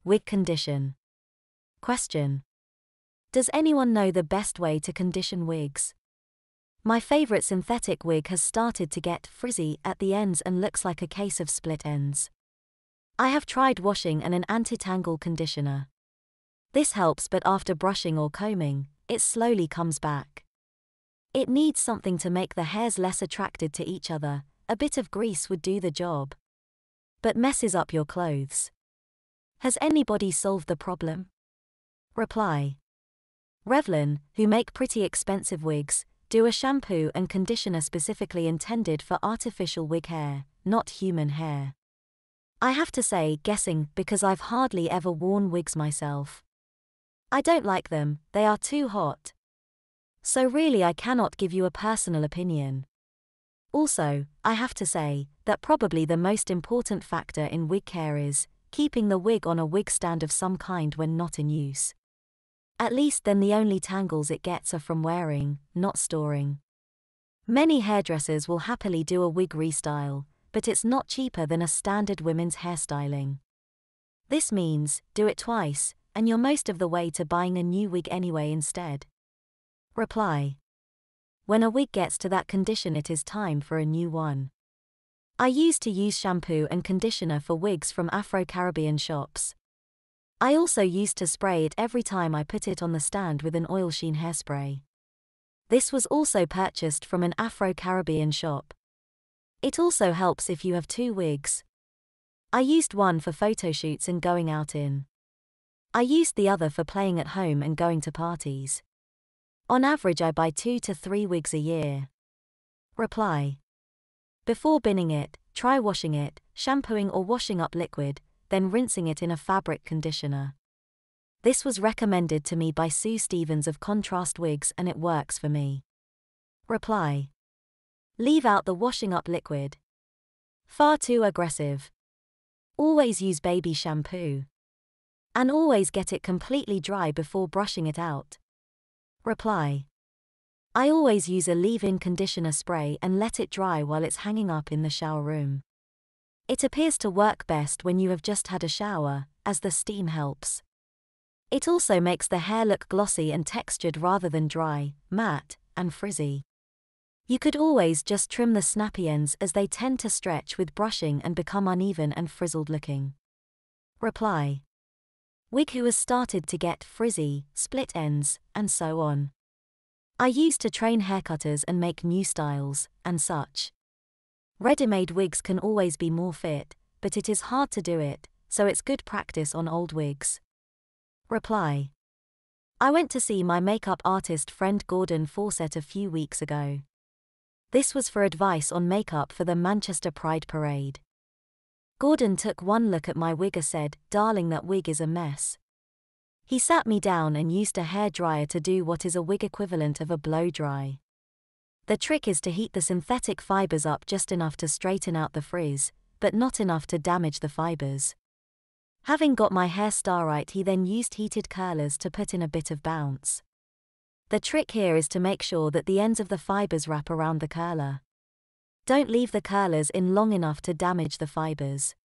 Wig condition. Question. Does anyone know the best way to condition wigs? My favorite synthetic wig has started to get frizzy at the ends and looks like a case of split ends. I have tried washing and an anti-tangle conditioner. This helps, but after brushing or combing, it slowly comes back. It needs something to make the hairs less attracted to each other. A bit of grease would do the job. But messes up your clothes. Has anybody solved the problem? Reply. Revlon, who make pretty expensive wigs, do a shampoo and conditioner specifically intended for artificial wig hair, not human hair. I have to say, guessing, because I've hardly ever worn wigs myself. I don't like them, they are too hot. So really I cannot give you a personal opinion. Also, I have to say, that probably the most important factor in wig care is keeping the wig on a wig stand of some kind when not in use. At least then the only tangles it gets are from wearing, not storing. Many hairdressers will happily do a wig restyle, but it's not cheaper than a standard women's hairstyling. This means, do it twice, and you're most of the way to buying a new wig anyway instead. Reply. When a wig gets to that condition, it is time for a new one. I used to use shampoo and conditioner for wigs from Afro-Caribbean shops. I also used to spray it every time I put it on the stand with an oil sheen hairspray. This was also purchased from an Afro-Caribbean shop. It also helps if you have two wigs. I used one for photoshoots and going out in. I used the other for playing at home and going to parties. On average I buy 2 to 3 wigs a year. Reply. Before binning it, try washing it, shampooing or washing up liquid, then rinsing it in a fabric conditioner. This was recommended to me by Sue Stevens of Contrast Wigs and it works for me. Reply. Leave out the washing up liquid. Far too aggressive. Always use baby shampoo. And always get it completely dry before brushing it out. Reply. I always use a leave-in conditioner spray and let it dry while it's hanging up in the shower room. It appears to work best when you have just had a shower, as the steam helps. It also makes the hair look glossy and textured rather than dry, matte, and frizzy. You could always just trim the snappy ends as they tend to stretch with brushing and become uneven and frizzled looking. Reply. Wig who has started to get frizzy, split ends, and so on. I used to train haircutters and make new styles, and such. Ready-made wigs can always be more fit, but it is hard to do it, so it's good practice on old wigs. Reply. I went to see my makeup artist friend Gordon Fawcett a few weeks ago. This was for advice on makeup for the Manchester Pride Parade. Gordon took one look at my wig and said, "Darling, that wig is a mess." He sat me down and used a hairdryer to do what is a wig equivalent of a blow dry. The trick is to heat the synthetic fibers up just enough to straighten out the frizz, but not enough to damage the fibers. Having got my hair star right, he then used heated curlers to put in a bit of bounce. The trick here is to make sure that the ends of the fibers wrap around the curler. Don't leave the curlers in long enough to damage the fibers.